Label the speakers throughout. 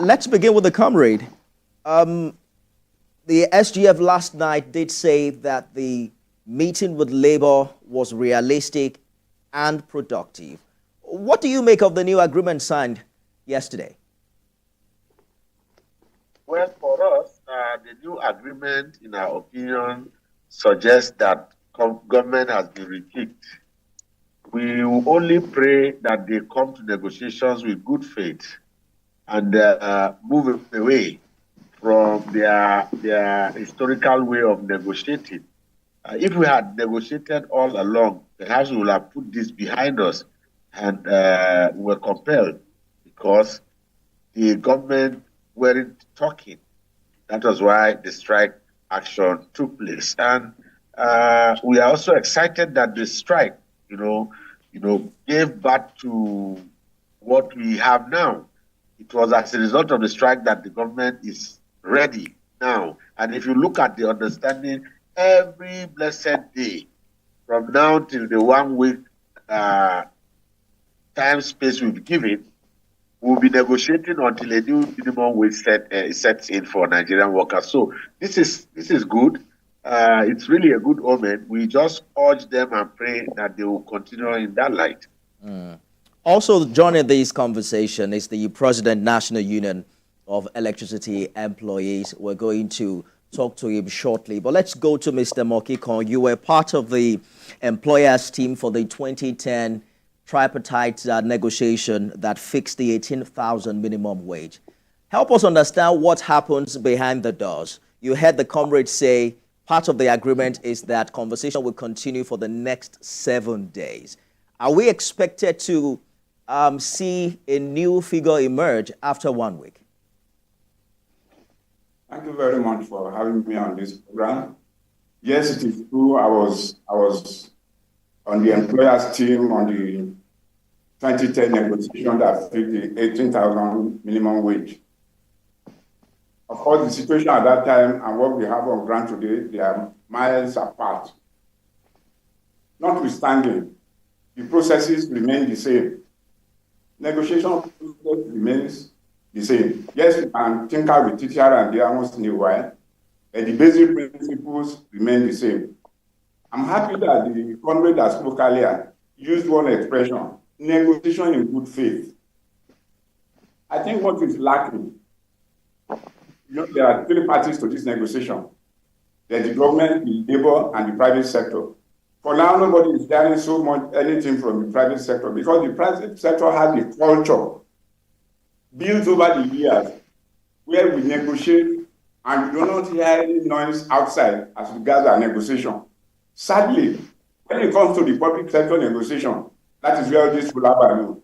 Speaker 1: Let's begin with the comrade. The SGF last night did say that the meeting with Labour was realistic and productive. What do you make of the new agreement signed yesterday?
Speaker 2: Well, for us, the new agreement, in our opinion, suggests that government has been reticked. We will only pray that they come to negotiations with good faith and move away from their historical way of negotiating. If we had negotiated all along, perhaps we would have put this behind us and were compelled because the government weren't talking. That was why the strike action took place. And we are also excited that the strike, gave birth to what we have now. It was as a result of the strike that the government is ready now. And if you look at the understanding, every blessed day, from now till the 1 week time space we've given, we'll be negotiating until a new minimum wage sets in for Nigerian workers. So this is good. It's really a good omen. We just urge them and pray that they will continue in that light.
Speaker 1: Also joining this conversation is the President National Union of Electricity Employees. We're going to talk to him shortly. But let's go to Mr. Mokikon. You were part of the employers team for the 2010 tripartite negotiation that fixed the 18,000 minimum wage. Help us understand what happens behind the doors. You heard the comrade say part of the agreement is that conversation will continue for the next 7 days. Are we expected to see a new figure emerge after 1 week?
Speaker 3: Thank you very much for having me on this program. Yes, it is true. I was on the employers team on the 2010 negotiation that fixed the 18,000 minimum wage. Of course, the situation at that time and what we have on ground today, they are miles apart. Notwithstanding, the processes remain the same. Negotiation process remains the same. Yes, we can tinker with TTR and there once in a while, but the basic principles remain the same. I'm happy that the comrade that spoke earlier used one expression, negotiation in good faith. I think what is lacking, there are 3 parties to this negotiation. There's the government, the labor, and the private sector. For now, nobody is hearing so much anything from the private sector because the private sector has a culture built over the years where we negotiate and we do not hear any noise outside as regards our negotiation. Sadly, when it comes to the public sector negotiation, that is where this solar balloon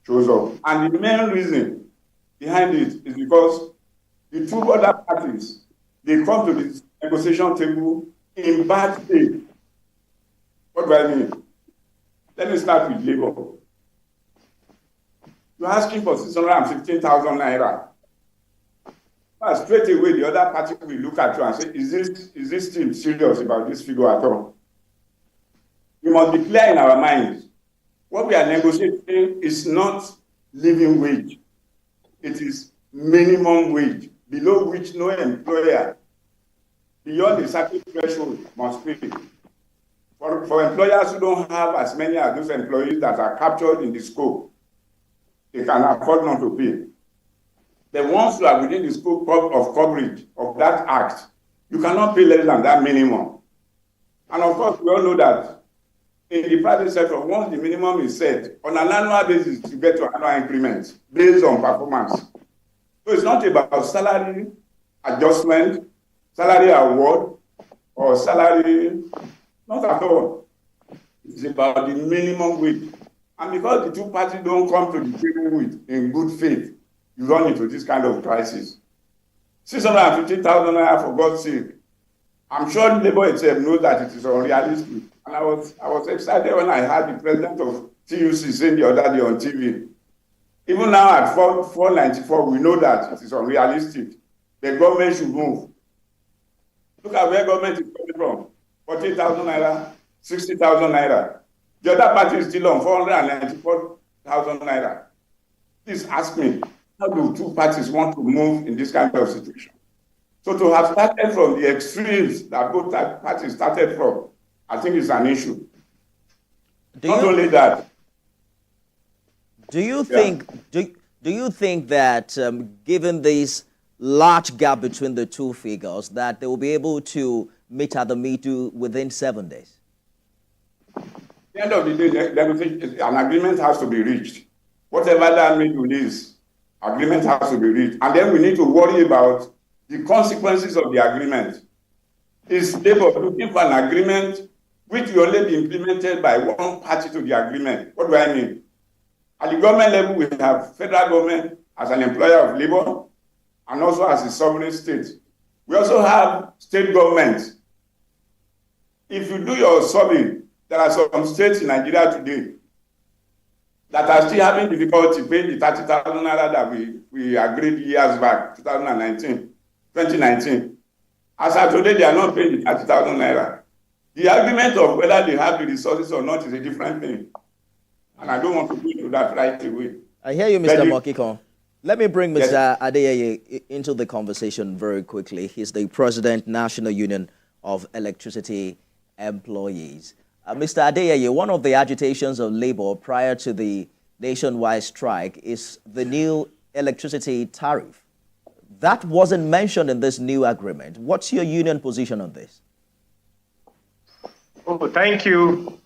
Speaker 3: shows up. And the main reason behind it is because the 2 other parties, they come to this negotiation table in bad faith. What do I mean? Let me start with labor. You're asking for 615,000 naira. But straight away, the other party will look at you and say, is this team serious about this figure at all? We must be clear in our minds. What we are negotiating is not living wage. It is minimum wage, below which no employer beyond a certain threshold must pay. For employers who don't have as many as those employees that are captured in the scope, they can afford not to pay. The ones who are within the scope of coverage of that act, you cannot pay less than that minimum. And of course, we all know that in the private sector, once the minimum is set, on an annual basis, you get your annual increments based on performance. So it's not about salary adjustment, salary award, or salary, not at all. It's about the minimum wage. And because the 2 parties don't come to the table with in good faith, you run into this kind of crisis. 650,000 naira, for God's sake. I'm sure Labour itself knows that it is unrealistic. And I was excited when I heard the president of TUC saying the other day on TV. Even now at 494, we know that it is unrealistic. The government should move. Look at where government is coming from. 40,000 naira, 60,000 naira. The other party is still on 494,000 naira. Please ask me, how do two parties want to move in this kind of situation? So to have started from the extremes that both parties started from, I think is an issue. Not only that.
Speaker 1: Do you think do you think that given this large gap between the two figures, that they will be able to meet at the middle within 7 days?
Speaker 3: At the end of the day, an agreement has to be reached. Whatever that middle is, agreement has to be reached. And then we need to worry about the consequences of the agreement. Is Labour looking for an agreement which will only be implemented by one party to the agreement? What do I mean? At the government level, we have federal government as an employer of labor and also as a sovereign state. We also have state governments. If you do your survey, there are some states in Nigeria today that are still having difficulty paying the 30,000 naira that we agreed years back, 2019. As of today, they are not paying the 30,000 naira. The argument of whether they have the resources or not is a different thing. And I don't want to go into that right away.
Speaker 1: I hear you, Mr. Mokikon. Let me bring Mr. Adeyeye into the conversation very quickly. He's the President, National Union of Electricity Employees. Mr. Adeyeye, one of the agitations of labor prior to the nationwide strike is the new electricity tariff. That wasn't mentioned in this new agreement. What's your union position on this?
Speaker 4: Oh, thank you.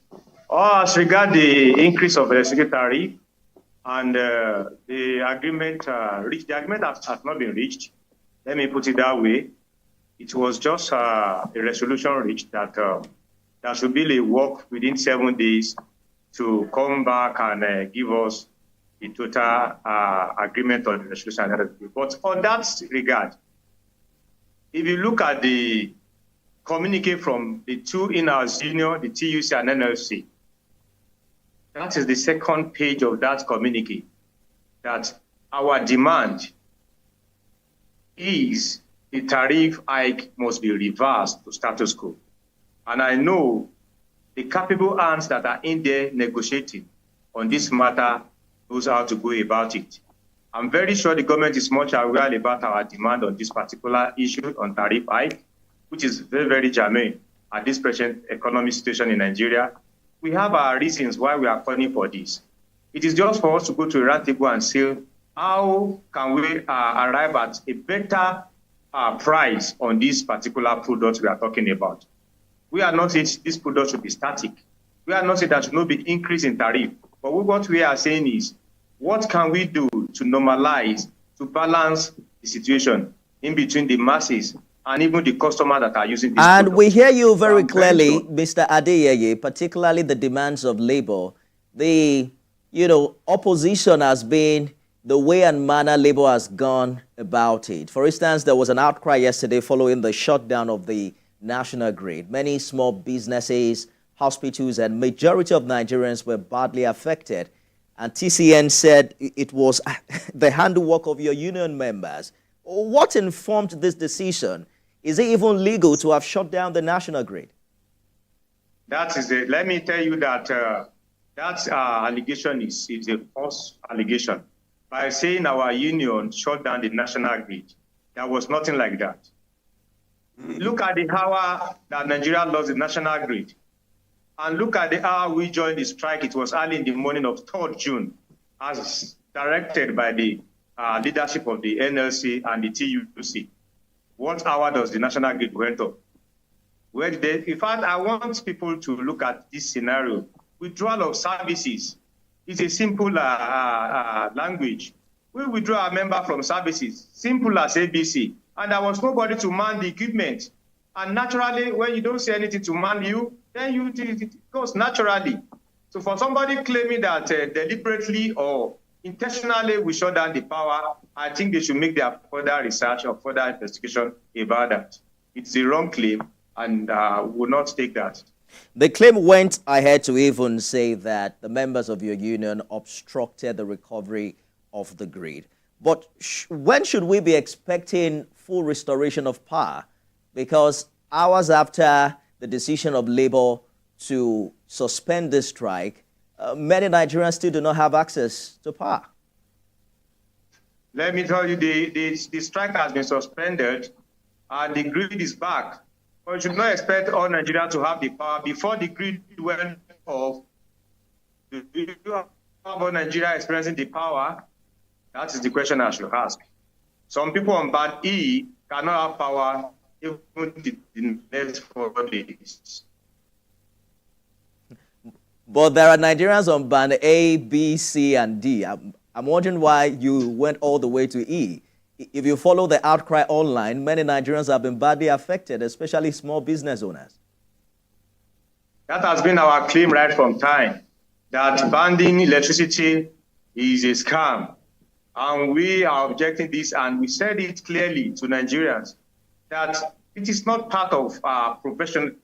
Speaker 4: As regards the increase of electricity tariff and the agreement reached, the agreement has not been reached. Let me put it that way. It was just a resolution reached that there should be a work within 7 days to come back and give us the total agreement on the resolution. But on that regard, if you look at the communique from the two in-house union, the TUC and NLC, that is the second page of that communique, that our demand is the tariff hike must be reversed to status quo. And I know the capable hands that are in there negotiating on this matter knows how to go about it. I'm very sure the government is much aware about our demand on this particular issue on tariff hike, which is very, very germane at this present economic situation in Nigeria. We have our reasons why we are calling for this. It is just for us to go to a round table and say, how can we arrive at a better price on this particular product we are talking about? We are not saying this product should be static. We are not saying that should not be increase in tariff. But what we are saying is, what can we do to normalize, to balance the situation in between the masses and even the customers that are using this
Speaker 1: And
Speaker 4: product?
Speaker 1: we hear you very clearly, Mr. Adeyeye, particularly the demands of labor. The opposition has been the way and manner labor has gone about it. For instance, there was an outcry yesterday following the shutdown of the national grid. Many small businesses, hospitals, and majority of Nigerians were badly affected. And TCN said it was the handiwork of your union members. What informed this decision? Is it even legal to have shut down the national grid?
Speaker 4: That is it. Let me tell you that that allegation is a false allegation. By saying our union shut down the national grid, there was nothing like that. Look at the hour that Nigeria lost the national grid. And look at the hour we joined the strike. It was early in the morning of 3rd June, as directed by the leadership of the NLC and the TUC. What hour does the national grid went up? Where did they, in fact, I want people to look at this scenario. Withdrawal of services is a simple language. We withdraw our member from services, simple as ABC. And there was nobody to man the equipment. And naturally, when you don't say anything to man you, then it goes naturally. So for somebody claiming that deliberately or intentionally we shut down the power, I think they should make their further research or further investigation about that. It's a wrong claim, and will not take that.
Speaker 1: The claim went ahead to even say that the members of your union obstructed the recovery of the grid. But when should we be expecting full restoration of power? Because hours after the decision of labor to suspend the strike, many Nigerians still do not have access to power.
Speaker 4: Let me tell you, the strike has been suspended and the grid is back. But you should not expect all Nigeria to have the power. Before the grid went off, do you have all Nigeria experiencing the power? That is the question I should ask. Some people on band E cannot have power even the next 4 days.
Speaker 1: But there are Nigerians on band A, B, C, and D. I'm wondering why you went all the way to E. If you follow the outcry online, many Nigerians have been badly affected, especially small business owners.
Speaker 4: That has been our claim right from time, that banning electricity is a scam. And we are objecting this, and we said it clearly to Nigerians that it is not part of our profession,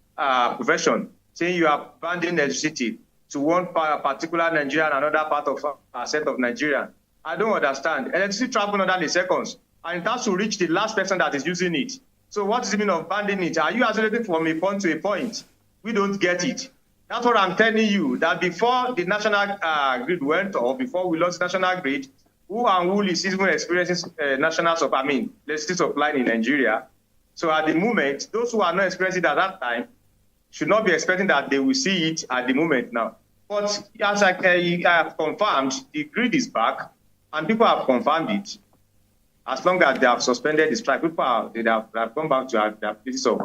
Speaker 4: saying you are banning electricity to one particular Nigerian and another part of a set of Nigerian. I don't understand. Electricity travels under the seconds, and it has to reach the last person that is using it. So what is the meaning of banning it? Are you isolating from a point to a point? We don't get it. That's what I'm telling you, that before the national grid went off, before we lost national grid, who and who is even experiencing electricity supply in Nigeria. So at the moment, those who are not experiencing it at that time should not be expecting that they will see it at the moment now. But as I have confirmed, the grid is back, and people have confirmed it. As long as they have suspended the strike, people have gone back to their places of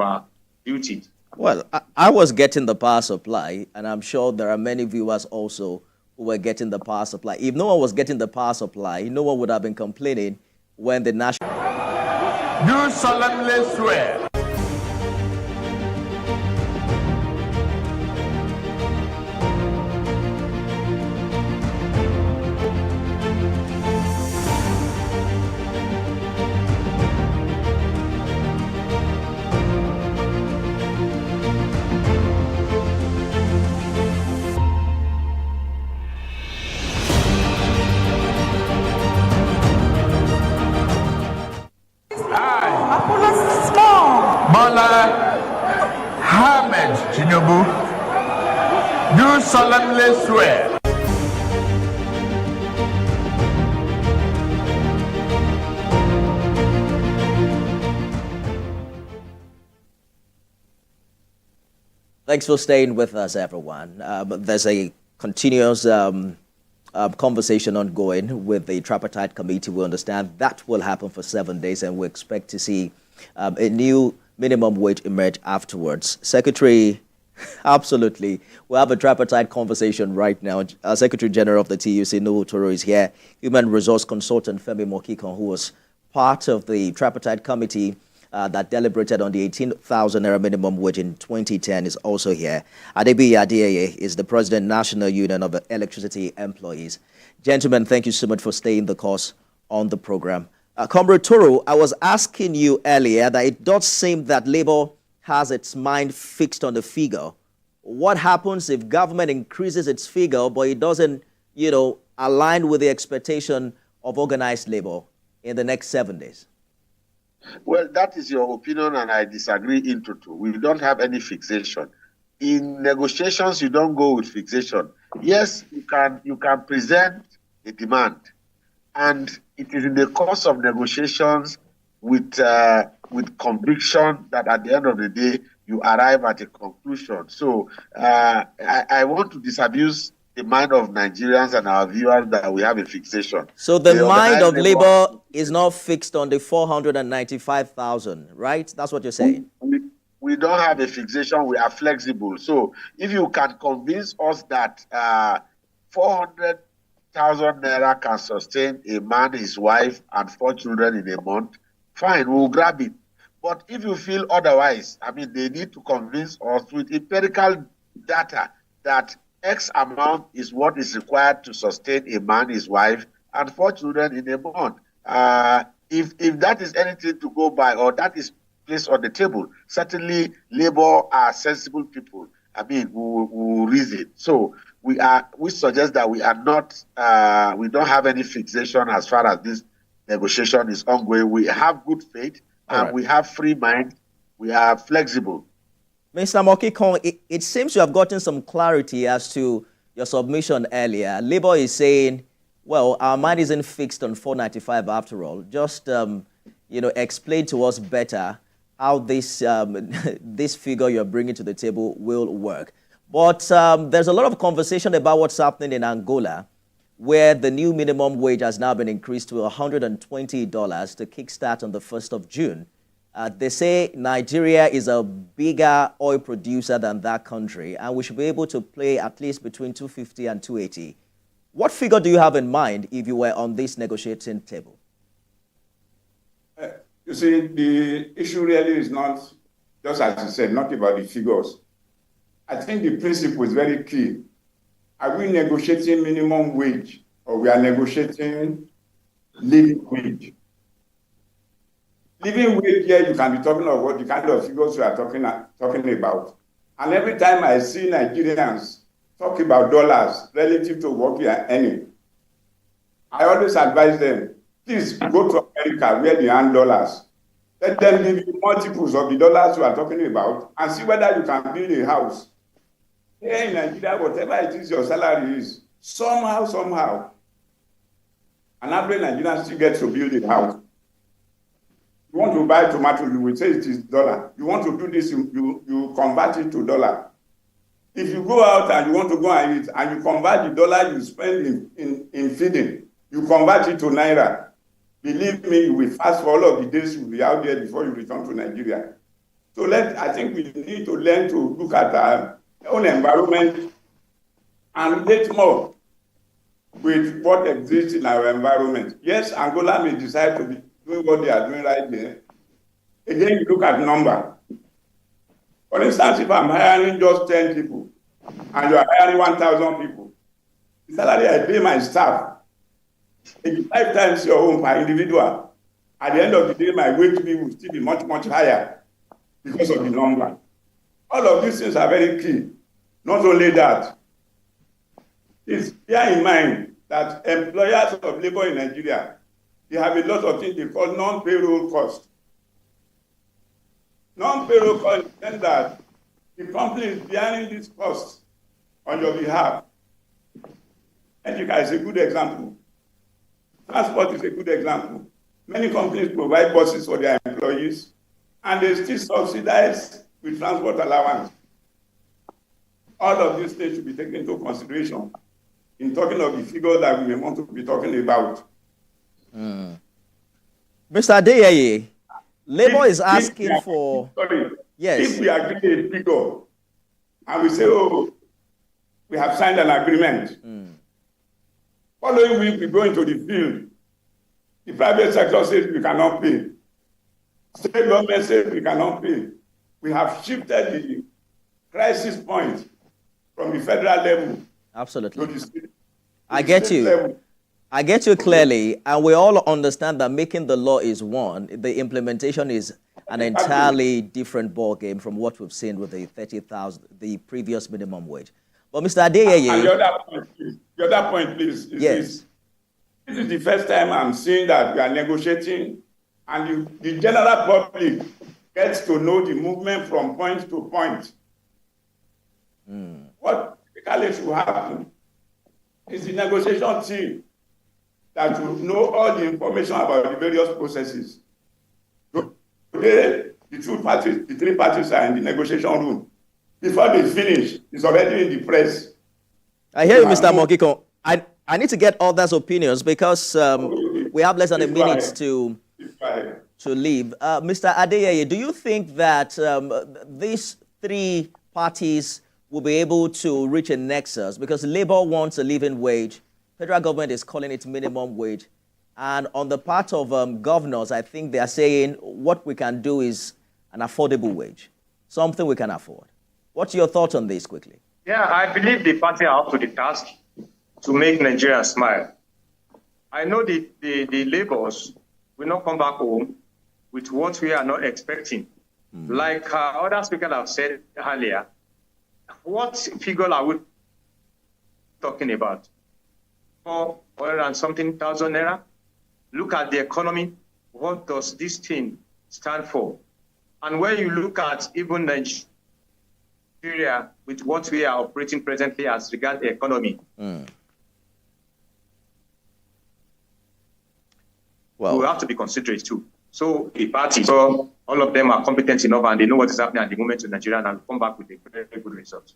Speaker 4: duty.
Speaker 1: Well, I was getting the power supply, and I'm sure there are many viewers also who were getting the power supply. If no one was getting the power supply, no one would have been complaining when the national...
Speaker 5: Do solemnly swear. Ahmed Tinubu, do solemnly swear.
Speaker 1: Thanks for staying with us, everyone. There's a continuous conversation ongoing with the tripartite committee. We understand that will happen for 7 days, and we expect to see a new minimum wage emerge afterwards. Secretary, absolutely. We'll have a tripartite conversation right now. Secretary General of the TVC, Nuhu Toro, is here. Human Resource Consultant Femi Mokikon, who was part of the tripartite committee that deliberated on the 18,000 naira minimum wage in 2010, is also here. Adebiyi Adeyeye is the President, National Union of Electricity Employees. Gentlemen, thank you so much for staying the course on the program. Comrade Toro, I was asking you earlier that it does seem that Labour has its mind fixed on the figure. What happens if government increases its figure, but it doesn't, align with the expectation of organized labor in the next 7 days?
Speaker 2: Well, that is your opinion, and I disagree into two. We don't have any fixation. In negotiations, you don't go with fixation. Yes, you can present a demand, and it is in the course of negotiations with conviction that at the end of the day, you arrive at a conclusion. So I want to disabuse the mind of Nigerians and our viewers that we have a fixation.
Speaker 1: So the mind of labor is not fixed on the 495,000, right? That's what you're saying?
Speaker 2: We don't have a fixation. We are flexible. So if you can convince us that 400,000 naira can sustain a man, his wife, and 4 children in a month, fine, we'll grab it. But if you feel otherwise, they need to convince us with empirical data that X amount is what is required to sustain a man, his wife, and 4 children in a month. If that is anything to go by, or that is placed on the table, certainly Labour are sensible people. Who reason. So we suggest that we are not, we don't have any fixation as far as this negotiation is ongoing. We have good faith, and we have free mind. We are flexible.
Speaker 1: Mr. Mokikon, it seems you have gotten some clarity as to your submission earlier. Labour is saying Well, our mind isn't fixed on 495 after all. Just, explain to us better how this, this figure you're bringing to the table will work. But there's a lot of conversation about what's happening in Angola, where the new minimum wage has now been increased to $120 to kickstart on the 1st of June. They say Nigeria is a bigger oil producer than that country, and we should be able to pay at least between 250 and 280. What figure do you have in mind if you were on this negotiating table?
Speaker 3: You see, the issue really is not, just as you said, not about the figures. I think the principle is very key. Are we negotiating minimum wage or we are negotiating living wage? Living wage here, you can be talking about what the kind of figures you are talking about. And every time I see Nigerians talk about dollars relative to what we are earning, I always advise them, please go to America where they earn dollars. Let them give you multiples of the dollars you are talking about and see whether you can build a house. Here in Nigeria, whatever it is your salary is, somehow, an average Nigerian still gets to build a house. You want to buy tomato, you will say it is dollar. You want to do this, you convert it to dollar. If you go out and you want to go and eat, and you convert the dollar you spend in feeding, you convert it to naira. Believe me, you will fast for all of the days you will be out there before you return to Nigeria. So I think we need to learn to look at our own environment and relate more with what exists in our environment. Yes, Angola may decide to be doing what they are doing right there. Again, you look at number. For instance, if I'm hiring just 10 people and you are hiring 1,000 people, the salary I pay my staff is 5 times your own per individual. At the end of the day, my wage bill will still be much, much higher because of the number. All of these things are very key. Not only that, please bear in mind that employers of labor in Nigeria, they have a lot of things they call non-payroll costs. Non-payroll costs mean that the company is bearing these costs on your behalf. Educa is a good example. Transport is a good example. Many companies provide buses for their employees, and they still subsidize with transport allowance. All of these things should be taken into consideration in talking of the figure that we may want to be talking about.
Speaker 1: Mr. Adeyeye, Labour is asking for... Yes.
Speaker 3: If we agree a figure and we say, oh, we have signed an agreement, following week we go into the field, the private sector says we cannot pay. State government says we cannot pay. We have shifted the crisis point from the federal level.
Speaker 1: Absolutely.
Speaker 3: To the state,
Speaker 1: I get you. Level. I get you clearly, and we all understand that making the law is one. The implementation is an entirely different ballgame from what we've seen with the 30,000, the previous minimum wage. But Mr. Adeyeye...
Speaker 3: And the other point, please, is
Speaker 1: yes.
Speaker 3: This is the first time I'm seeing that we are negotiating, and the general public gets to know the movement from point to point. What typically should happen is the negotiation team that will know all the information about the various processes. Today, the three parties are in the negotiation room. Before they finish, it's already in the press.
Speaker 1: I hear you, Mr. Mokiko. I need to get others' opinions because we have less than a minute to leave. Mr. Adeyeye, do you think that these three parties will be able to reach a nexus? Because Labour wants a living wage. Federal government is calling it minimum wage. And on the part of governors, I think they are saying what we can do is an affordable wage, something we can afford. What's your thoughts on this quickly?
Speaker 4: Yeah, I believe the party are up to the task to make Nigeria smile. I know the laborers will not come back home with what we are not expecting. Like other speakers have said earlier, what figure are we talking about? 400 and something thousand naira? Look at the economy. What does this thing stand for? And when you look at even Nigeria with what we are operating presently as regards the economy,
Speaker 1: Well,
Speaker 4: we have to be considerate too. So the parties, so all of them are competent enough and they know what is happening at the moment in Nigeria and will come back with a very, very good result.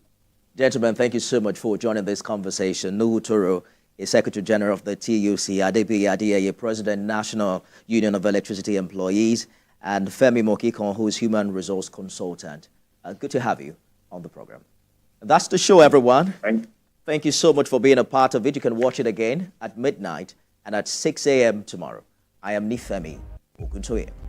Speaker 1: gentlemen, thank you so much for joining this conversation. Nuhu Toro is Secretary General of the TUC, Adebi Adeyeye, President, National Union of Electricity Employees, and Femi Mokikon, who is Human Resource Consultant. Good to have you on the program. And that's the show, everyone. Thank you so much for being a part of it. You can watch it again at midnight and at 6 a.m. tomorrow. I am Nifemi Okuntoye.